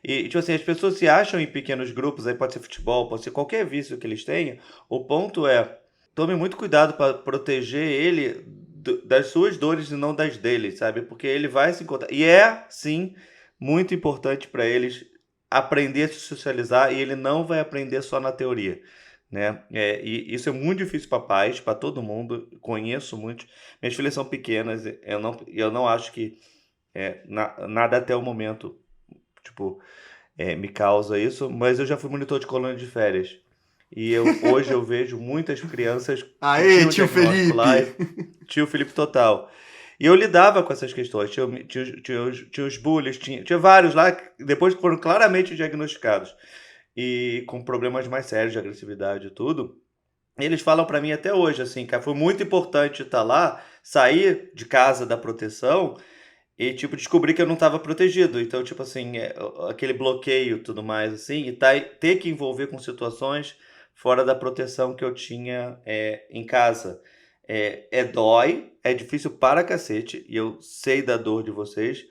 E tipo assim, as pessoas se acham em pequenos grupos, aí pode ser futebol, pode ser qualquer vício que eles tenham. O ponto é, tome muito cuidado para proteger ele das suas dores e não das dele, sabe? Porque ele vai se encontrar. E sim, muito importante para eles aprender a se socializar, e ele não vai aprender só na teoria, né? E isso é muito difícil para pais, para todo mundo. Conheço muitos. Minhas filhas são pequenas, eu não acho que nada até o momento, tipo, me causa isso, mas eu já fui monitor de colônia de férias. E hoje eu vejo muitas crianças que Aê, tinham tio diagnóstico lá, Felipe! tio Felipe total. E eu lidava com essas questões. Tinha os bullies, tinha vários lá que depois foram claramente diagnosticados. E com problemas mais sérios de agressividade e tudo. Eles falam pra mim até hoje, assim, cara, foi muito importante estar lá, sair de casa da proteção e, tipo, descobrir que eu não estava protegido. Então, tipo assim, aquele bloqueio e tudo mais, assim, e ter que envolver com situações fora da proteção que eu tinha em casa. Dói, é difícil para cacete, e eu sei da dor de vocês,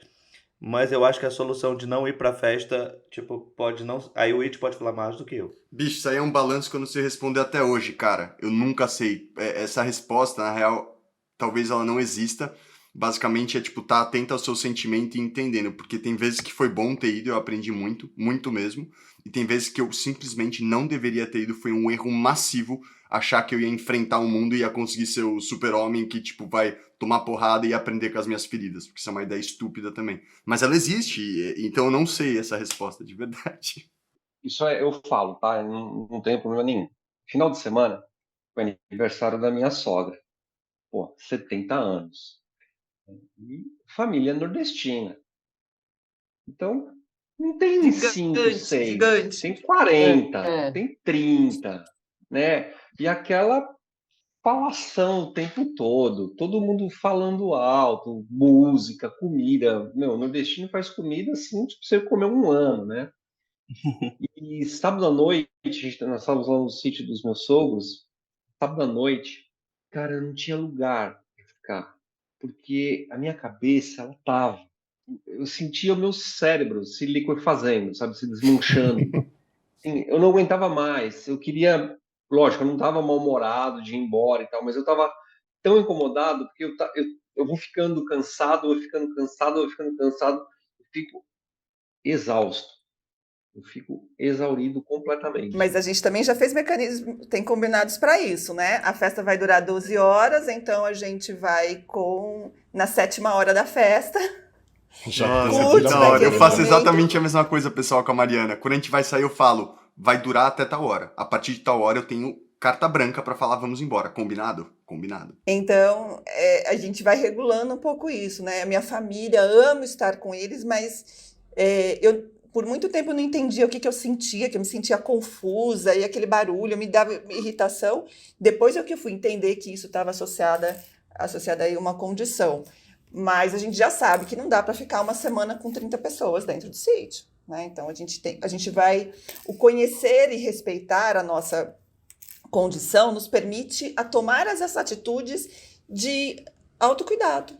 mas eu acho que a solução de não ir pra festa, tipo, pode não. Aí o It pode falar mais do que eu. Bicho, isso aí é um balanço que eu não sei responder até hoje, cara. Eu nunca sei. Essa resposta, na real, talvez ela não exista. Basicamente é, tipo, tá atento ao seu sentimento e entendendo. Porque tem vezes que foi bom ter ido, eu aprendi muito, muito mesmo. E tem vezes que eu simplesmente não deveria ter ido. Foi um erro massivo achar que eu ia enfrentar o mundo e ia conseguir ser o super-homem que, tipo, vai tomar porrada e aprender com as minhas feridas. Porque isso é uma ideia estúpida também. Mas ela existe, então eu não sei essa resposta de verdade. Isso eu falo, tá? Não tem problema nenhum. Final de semana, foi aniversário da minha sogra. Pô, 70 anos. E família nordestina. Então, não tem 5, 6. Gigante. Tem 40, tem 30, né? E aquela falação o tempo todo. Todo mundo falando alto, música, comida. Meu, o nordestino faz comida assim, tipo, você comer um ano, né? E sábado à noite, nós estávamos lá no sítio dos meus sogros, sábado à noite, cara, eu não tinha lugar para ficar, porque a minha cabeça, ela tava. Eu sentia o meu cérebro se liquefazendo, sabe, se desmanchando. Assim, eu não aguentava mais. Eu queria, lógico, eu não estava mal-humorado de ir embora e tal, mas eu estava tão incomodado porque eu vou ficando cansado, eu vou ficando cansado, eu vou ficando cansado, eu fico exausto. Eu fico exaurido completamente. Mas a gente também já fez mecanismos, tem combinados para isso, né? A festa vai durar 12 horas, então a gente vai na 7ª hora da festa. Nossa, Curte, que da vai hora. Eu ter faço momento. exatamente a mesma coisa, pessoal, com a Mariana. Quando a gente vai sair, eu falo, vai durar até tal hora. A partir de tal hora eu tenho carta branca pra falar, vamos embora. Combinado? Combinado. Então, a gente vai regulando um pouco isso, né? A minha família, amo estar com eles, mas eu, por muito tempo, não entendia o que eu sentia, que eu me sentia confusa, e aquele barulho me dava irritação. Depois é que eu fui entender que isso estava associada a uma condição. Mas a gente já sabe que não dá para ficar uma semana com 30 pessoas dentro do sítio, né? Então, a gente vai... O conhecer e respeitar a nossa condição nos permite a tomar essas atitudes de autocuidado,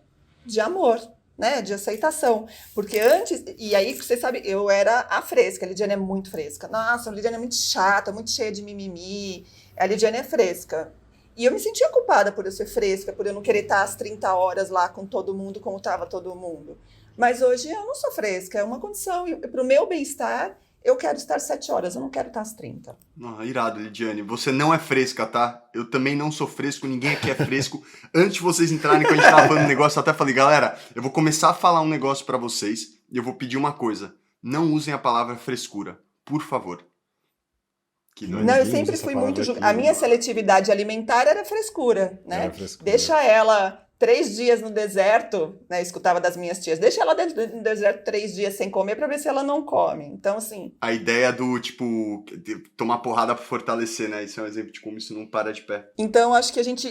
de amor, né? De aceitação. Porque antes... E aí, você sabe, eu era a fresca. A Lidiane é muito fresca. Nossa, a Lidiane é muito chata, muito cheia de mimimi. A Lidiane é fresca. E eu me sentia culpada por eu ser fresca, por eu não querer estar às 30 horas lá com todo mundo, como estava todo mundo. Mas hoje eu não sou fresca, é uma condição. E para o meu bem-estar, eu quero estar 7 horas, eu não quero estar às 30. Irado, Lidiane. Você não é fresca, tá? Eu também não sou fresco, ninguém aqui é fresco. Antes de vocês entrarem, quando a gente tava falando um negócio, eu até falei, galera, eu vou começar a falar um negócio pra vocês e eu vou pedir uma coisa. Não usem a palavra frescura, por favor. Que Não, eu Ninguém usa sempre essa fui palavra muito... aqui, A minha né? seletividade alimentar era frescura, né? Era frescura. Deixa ela 3 dias no deserto, né? Escutava das minhas tias. Deixa ela no deserto 3 dias sem comer para ver se ela não come. Então, assim... A ideia do, tipo, de tomar porrada pra fortalecer, né? Isso é um exemplo de como isso não para de pé. Então, acho que a gente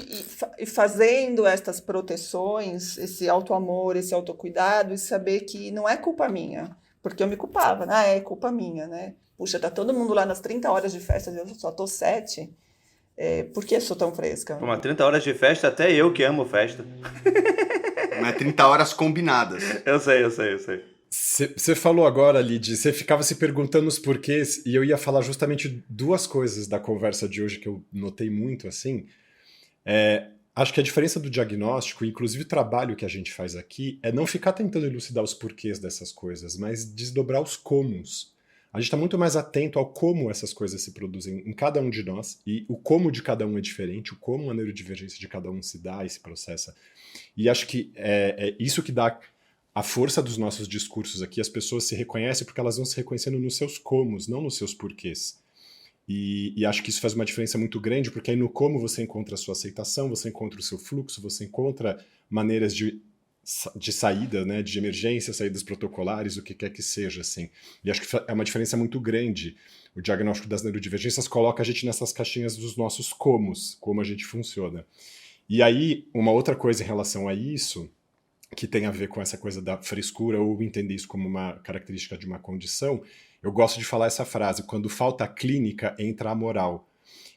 ir fazendo estas proteções, esse auto-amor, esse autocuidado, e saber que não é culpa minha. Porque eu me culpava, né? É culpa minha, né? Puxa, tá todo mundo lá nas 30 horas de festa, eu só tô 7. Por que eu sou tão fresca? Pô, mas 30 horas de festa, até eu que amo festa. Mas 30 horas combinadas. Eu sei. Você falou agora, Lid, você ficava se perguntando os porquês, e eu ia falar justamente duas coisas da conversa de hoje que eu notei muito, assim. Acho que a diferença do diagnóstico, inclusive o trabalho que a gente faz aqui, é não ficar tentando elucidar os porquês dessas coisas, mas desdobrar os comos. A gente está muito mais atento ao como essas coisas se produzem em cada um de nós, e o como de cada um é diferente, o como a neurodivergência de cada um se dá e se processa. E acho que é isso que dá a força dos nossos discursos aqui. As pessoas se reconhecem porque elas vão se reconhecendo nos seus comos, não nos seus porquês. E acho que isso faz uma diferença muito grande, porque aí no como você encontra a sua aceitação, você encontra o seu fluxo, você encontra maneiras de saída, né, de emergência, saídas protocolares, o que quer que seja, assim. E acho que é uma diferença muito grande. O diagnóstico das neurodivergências coloca a gente nessas caixinhas dos nossos comos, como a gente funciona. E aí, uma outra coisa em relação a isso, que tem a ver com essa coisa da frescura, ou entender isso como uma característica de uma condição, eu gosto de falar essa frase: quando falta a clínica, entra a moral.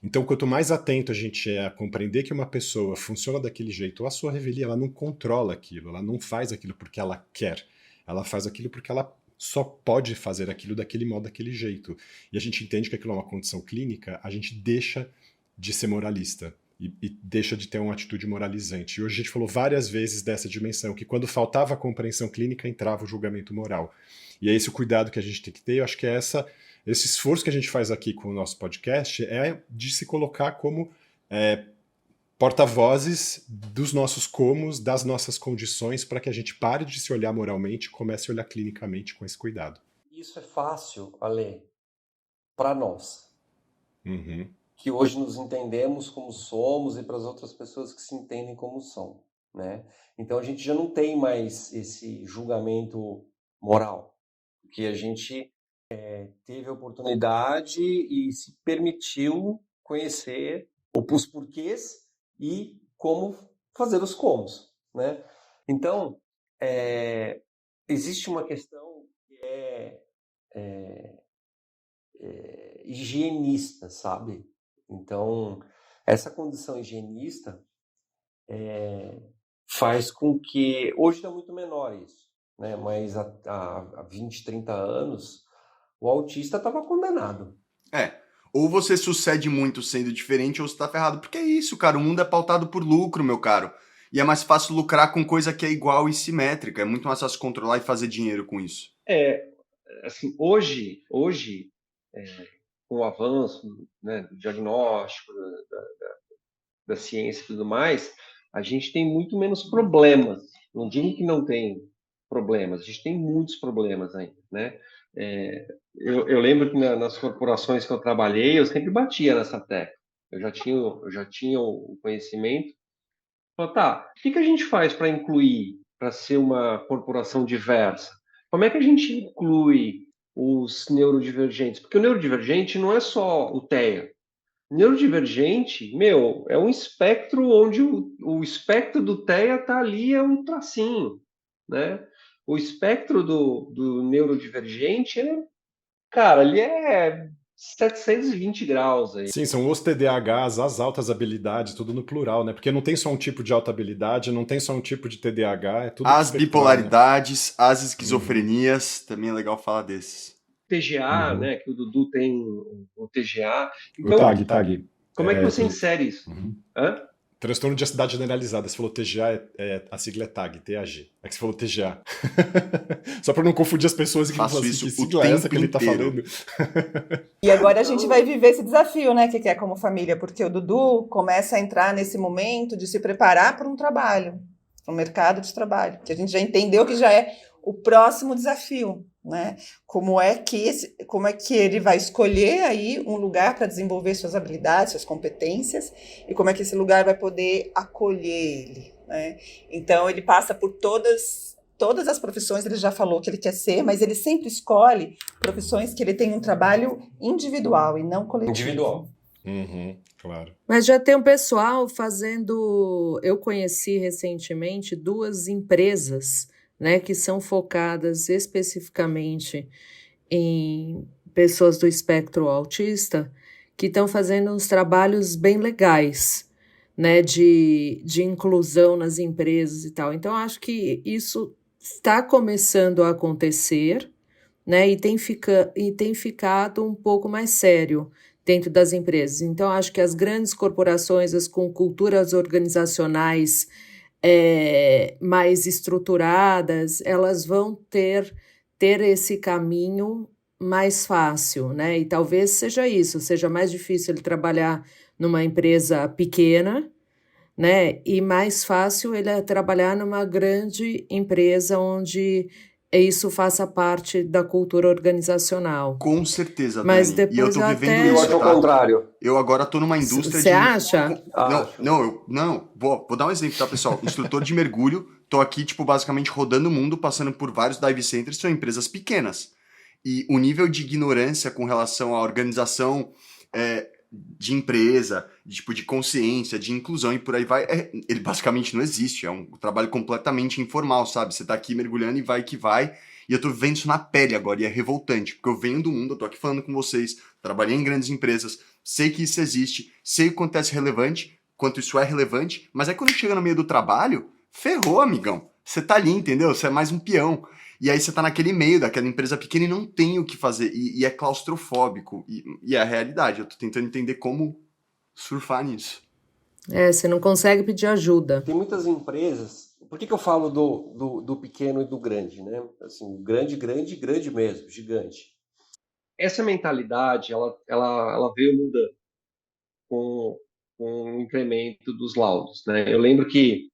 Então, quanto mais atento a gente é a compreender que uma pessoa funciona daquele jeito, ou a sua revelia, ela não controla aquilo, ela não faz aquilo porque ela quer, ela faz aquilo porque ela só pode fazer aquilo daquele modo, daquele jeito. E a gente entende que aquilo é uma condição clínica, a gente deixa de ser moralista e deixa de ter uma atitude moralizante. E hoje a gente falou várias vezes dessa dimensão, que quando faltava a compreensão clínica, entrava o julgamento moral. E é esse o cuidado que a gente tem que ter. Eu acho que esse esforço que a gente faz aqui com o nosso podcast é de se colocar como porta-vozes dos nossos comos, das nossas condições, para que a gente pare de se olhar moralmente e comece a olhar clinicamente com esse cuidado. Isso é fácil, Ale, para nós. Uhum. Que hoje nos entendemos como somos e para as outras pessoas que se entendem como são, né? Então a gente já não tem mais esse julgamento moral, porque a gente teve a oportunidade e se permitiu conhecer os porquês e como fazer os comos, né? Então, existe uma questão que higienista, sabe? Então, essa condição higienista faz com que... Hoje está muito menor isso, né? Mas há 20, 30 anos, o autista estava condenado. Ou você sucede muito sendo diferente, ou você tá ferrado. Porque é isso, cara. O mundo é pautado por lucro, meu caro. E é mais fácil lucrar com coisa que é igual e simétrica. É muito mais fácil controlar e fazer dinheiro com isso. Assim, hoje com o avanço, né, do diagnóstico, da ciência e tudo mais, a gente tem muito menos problemas. Não digo que não tem problemas, a gente tem muitos problemas ainda, né? Eu lembro que nas corporações que eu trabalhei, eu sempre batia nessa tecla. Eu já tinha o conhecimento. Falei, tá, o que a gente faz para incluir, para ser uma corporação diversa? Como é que a gente inclui os neurodivergentes? Porque o neurodivergente não é só o TEA. Neurodivergente, é um espectro onde o espectro do TEA está ali, é um tracinho, né? O espectro do neurodivergente, ele é 720 graus aí. Sim, são os TDAHs, as altas habilidades, tudo no plural, né? Porque não tem só um tipo de alta habilidade, não tem só um tipo de TDAH, é tudo As espectral, bipolaridades, né? As esquizofrenias, também é legal falar desses. TGA, né? Que o Dudu tem o TGA. Então, o TAG. Como é que você insere isso? Uhum. Hã? Transtorno de ansiedade generalizada. Você falou TGA, a sigla é TAG, TAG. É que você falou TGA. Só pra não confundir as pessoas que Faço falam assim, isso que o sigla é essa que tempo ele tá inteiro. falando? E agora a gente vai viver esse desafio, né, que é como família, porque o Dudu começa a entrar nesse momento de se preparar para um trabalho, para um mercado de trabalho, que a gente já entendeu que já é o próximo desafio, né? Como é que ele vai escolher aí um lugar para desenvolver suas habilidades, suas competências, e como é que esse lugar vai poder acolher ele, né? Então ele passa por todas as profissões, ele já falou que ele quer ser, mas ele sempre escolhe profissões que ele tem um trabalho individual e não coletivo. Individual. Claro. Mas já tem um pessoal fazendo. Eu conheci recentemente 2 empresas, né, que são focadas especificamente em pessoas do espectro autista, que estão fazendo uns trabalhos bem legais, né, de inclusão nas empresas e tal. Então, acho que isso está começando a acontecer, né, e tem ficado um pouco mais sério dentro das empresas. Então, acho que as grandes corporações, as com culturas organizacionais mais estruturadas, elas vão ter esse caminho mais fácil, né? E talvez seja isso, seja mais difícil ele trabalhar numa empresa pequena, né? E mais fácil ele trabalhar numa grande empresa onde isso faça parte da cultura organizacional. Com certeza, Mas Dani. E eu depois tô vivendo até... Eu isso, acho o tá? contrário. Eu agora tô numa indústria Você acha? Vou dar um exemplo, tá, pessoal? Instrutor de mergulho, tô aqui, tipo, basicamente rodando o mundo, passando por vários dive centers, são empresas pequenas. E o nível de ignorância com relação à organização de empresa, de consciência, de inclusão e por aí vai, ele basicamente não existe. É um trabalho completamente informal, sabe? Você tá aqui mergulhando e vai que vai. E eu tô vivendo isso na pele agora, e é revoltante, porque eu venho do mundo, eu tô aqui falando com vocês, trabalhei em grandes empresas, sei que isso existe, sei o quanto isso é relevante, mas aí quando chega no meio do trabalho, ferrou, amigão. Você tá ali, entendeu? Você é mais um peão. E aí você tá naquele meio daquela empresa pequena e não tem o que fazer, e é claustrofóbico, e é a realidade. Eu tô tentando entender como surfar nisso. Você não consegue pedir ajuda. Tem muitas empresas. Por que eu falo do pequeno e do grande, né? Assim, grande, grande, grande mesmo, gigante. Essa mentalidade, ela veio mudando com o incremento dos laudos, né? Eu lembro que,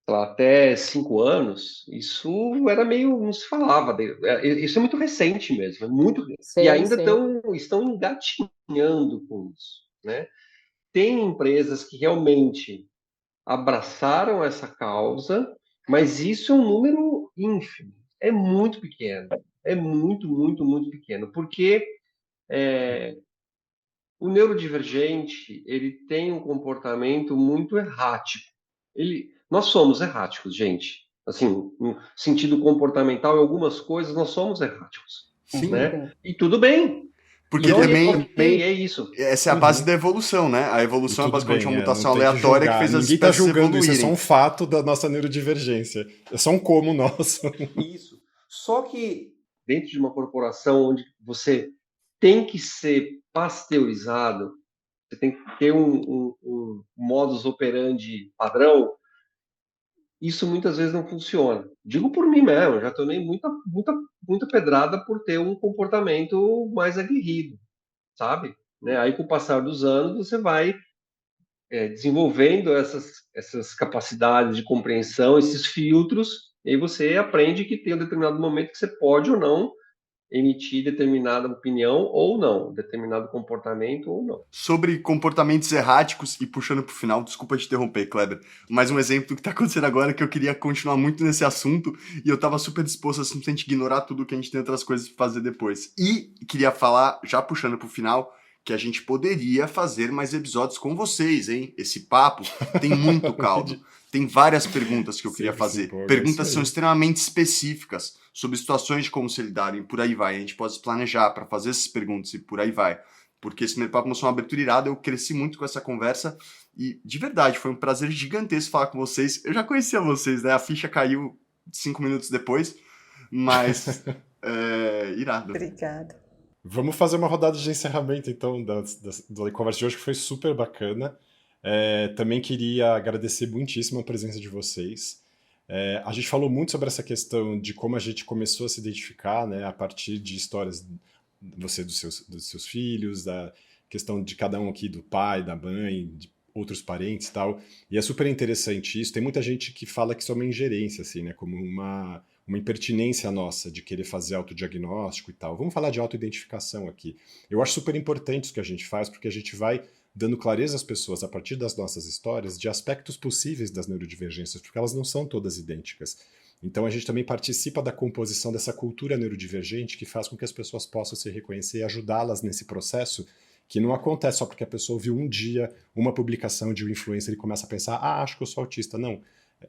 sei lá, até 5 anos, isso era meio, não se falava. Isso é muito recente mesmo, é muito recente. E Sim, ainda sim. estão engatinhando com isso, né? Tem empresas que realmente abraçaram essa causa, mas isso é um número ínfimo, é muito pequeno, é muito, muito, muito pequeno, porque o neurodivergente ele tem um comportamento muito errático. Nós somos erráticos, gente. Assim, no sentido comportamental, em algumas coisas nós somos erráticos, Sim, né? E tudo bem. porque Ok, é isso. essa é a base da evolução, né? A E evolução é tudo basicamente bem, uma não mutação tem que aleatória que julgar. fez as Ninguém tá espécies julgando isso, é só evoluírem. um fato da nossa neurodivergência. É só um como nosso. Isso. Só que dentro de uma corporação onde você tem que ser pasteurizado, você tem que ter um modus operandi padrão, isso muitas vezes não funciona. Digo por mim mesmo, eu já tomei muita, muita, muita pedrada por ter um comportamento mais aguerrido, sabe? Né? Aí, com o passar dos anos, você vai desenvolvendo essas capacidades de compreensão, esses filtros, e aí você aprende que tem um determinado momento que você pode ou não emitir determinada opinião ou não, determinado comportamento ou não. Sobre comportamentos erráticos e puxando pro final, desculpa te interromper, Kleber, mas um exemplo do que tá acontecendo agora é que eu queria continuar muito nesse assunto e eu tava super disposto a simplesmente ignorar tudo que a gente tem outras coisas pra fazer depois. E queria falar, já puxando pro final, que a gente poderia fazer mais episódios com vocês, hein? Esse papo tem muito caldo. Tem várias perguntas que eu queria fazer. Perguntas são extremamente específicas sobre situações de como se lidarem, por aí vai. A gente pode se planejar para fazer essas perguntas e por aí vai. Porque esse primeiro papo mostrou uma abertura irada, eu cresci muito com essa conversa e, de verdade, foi um prazer gigantesco falar com vocês. Eu já conhecia vocês, né? A ficha caiu 5 minutos depois, mas irado. Obrigada. Vamos fazer uma rodada de encerramento, então, da conversa de hoje, que foi super bacana. Também queria agradecer muitíssimo a presença de vocês. A gente falou muito sobre essa questão de como a gente começou a se identificar, né, a partir de histórias, você dos seus filhos, da questão de cada um aqui, do pai, da mãe, de outros parentes e tal. E é super interessante isso. Tem muita gente que fala que isso é uma ingerência, assim, né, como uma impertinência nossa de querer fazer autodiagnóstico e tal. Vamos falar de autoidentificação aqui. Eu acho super importante isso que a gente faz, porque a gente vai dando clareza às pessoas, a partir das nossas histórias, de aspectos possíveis das neurodivergências, porque elas não são todas idênticas. Então a gente também participa da composição dessa cultura neurodivergente que faz com que as pessoas possam se reconhecer e ajudá-las nesse processo, que não acontece só porque a pessoa viu um dia uma publicação de um influencer e começa a pensar, acho que eu sou autista. Não.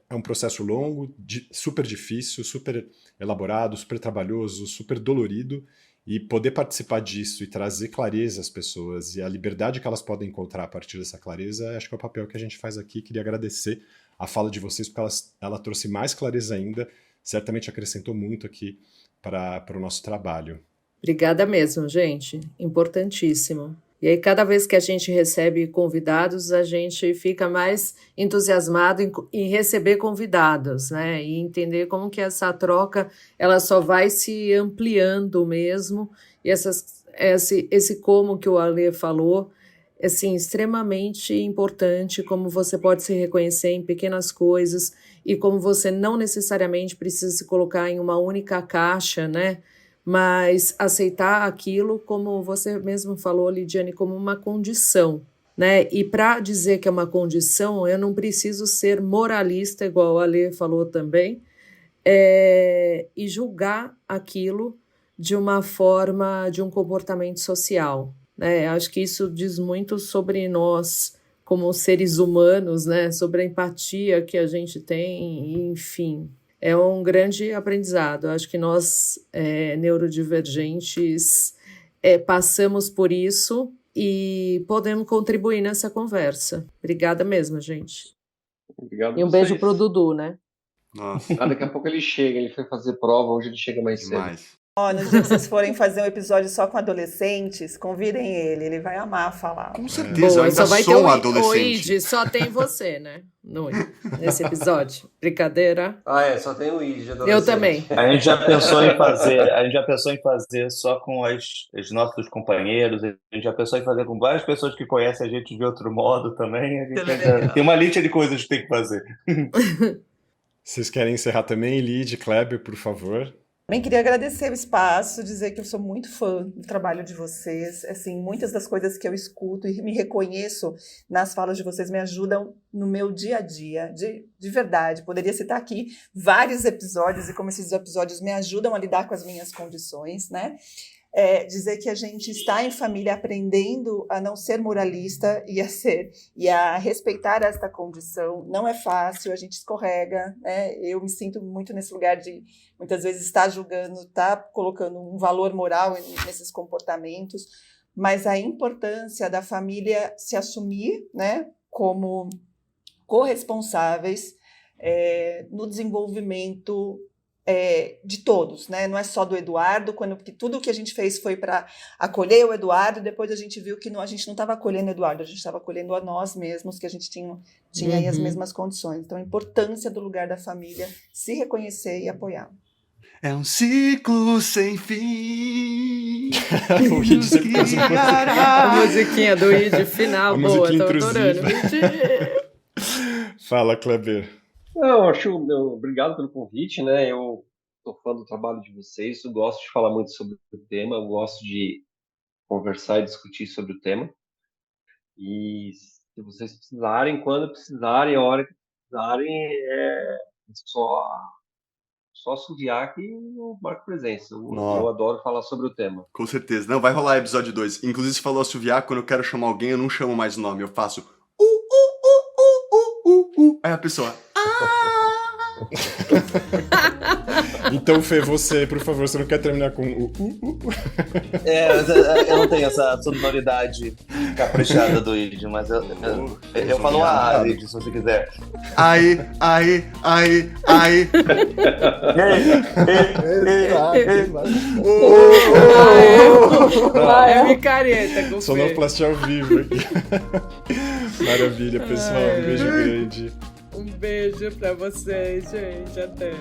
É um processo longo, super difícil, super elaborado, super trabalhoso, super dolorido, e poder participar disso e trazer clareza às pessoas e a liberdade que elas podem encontrar a partir dessa clareza, acho que é o papel que a gente faz aqui. Queria agradecer a fala de vocês, porque ela trouxe mais clareza ainda, certamente acrescentou muito aqui para o nosso trabalho. Obrigada mesmo, gente. Importantíssimo. E aí, cada vez que a gente recebe convidados, a gente fica mais entusiasmado em receber convidados, né? E entender como que essa troca, ela só vai se ampliando mesmo. E esse como que o Alê falou, assim, extremamente importante, como você pode se reconhecer em pequenas coisas e como você não necessariamente precisa se colocar em uma única caixa, né? Mas aceitar aquilo, como você mesmo falou, Lidiane, como uma condição, né? E para dizer que é uma condição, eu não preciso ser moralista, igual a Alê falou também, e julgar aquilo de uma forma, de um comportamento social, né? Acho que isso diz muito sobre nós como seres humanos, né? Sobre a empatia que a gente tem, enfim. É um grande aprendizado. Acho que nós, neurodivergentes, passamos por isso e podemos contribuir nessa conversa. Obrigada mesmo, gente. Obrigado e um beijo pro Dudu, né? Nossa, Daqui a pouco ele chega, ele foi fazer prova, hoje ele chega mais cedo. demais. No dia que vocês forem fazer um episódio só com adolescentes, convidem ele vai amar falar. Com certeza, eu ainda só vai ter sou um o adolescente. Id, só tem você, né? Nesse episódio. Brincadeira. Só tem o Id de adolescente. Eu também. A gente já pensou em fazer só com os nossos companheiros, a gente já pensou em fazer com várias pessoas que conhecem a gente de outro modo também. A gente ainda tem uma lista de coisas que tem que fazer. Vocês querem encerrar também, Lid, Kleber, por favor? Também queria agradecer o espaço, dizer que eu sou muito fã do trabalho de vocês. Assim, muitas das coisas que eu escuto e me reconheço nas falas de vocês me ajudam no meu dia a dia, de verdade. Poderia citar aqui vários episódios e como esses episódios me ajudam a lidar com as minhas condições, né? Dizer que a gente está em família aprendendo a não ser moralista e a respeitar esta condição. Não é fácil, a gente escorrega, né? Eu me sinto muito nesse lugar de muitas vezes estar julgando, estar colocando um valor moral nesses comportamentos, mas a importância da família se assumir, né, como corresponsáveis no desenvolvimento de todos, né? Não é só do Eduardo, porque tudo o que a gente fez foi para acolher o Eduardo, depois a gente viu que a gente não estava acolhendo o Eduardo, a gente estava acolhendo a nós mesmos, que a gente tinha aí as mesmas condições. Então, a importância do lugar da família, se reconhecer e apoiar. É um ciclo sem fim. O Id sempre faz uma A musiquinha do Id final, A boa, musiquinha tô intrusiva. adorando. Fala, Kleber. Não, obrigado pelo convite, né? Eu sou fã do trabalho de vocês, eu gosto de falar muito sobre o tema, eu gosto de conversar e discutir sobre o tema. E se vocês precisarem, quando precisarem, a hora que precisarem, é só assoviar que eu marco presença. Eu adoro falar sobre o tema. Com certeza. Não, vai rolar episódio 2. Inclusive, você falou assoviar, quando eu quero chamar alguém, eu não chamo mais nome, eu faço Aí a pessoa... Então, Fê, você, por favor, você não quer terminar com Eu não tenho essa sonoridade caprichada do Id, mas eu falo Id, se você quiser. Aí. É micareta com Fê. sonoplastia ao vivo aqui. Maravilha, pessoal. Um beijo grande. Um beijo pra vocês, gente. Até.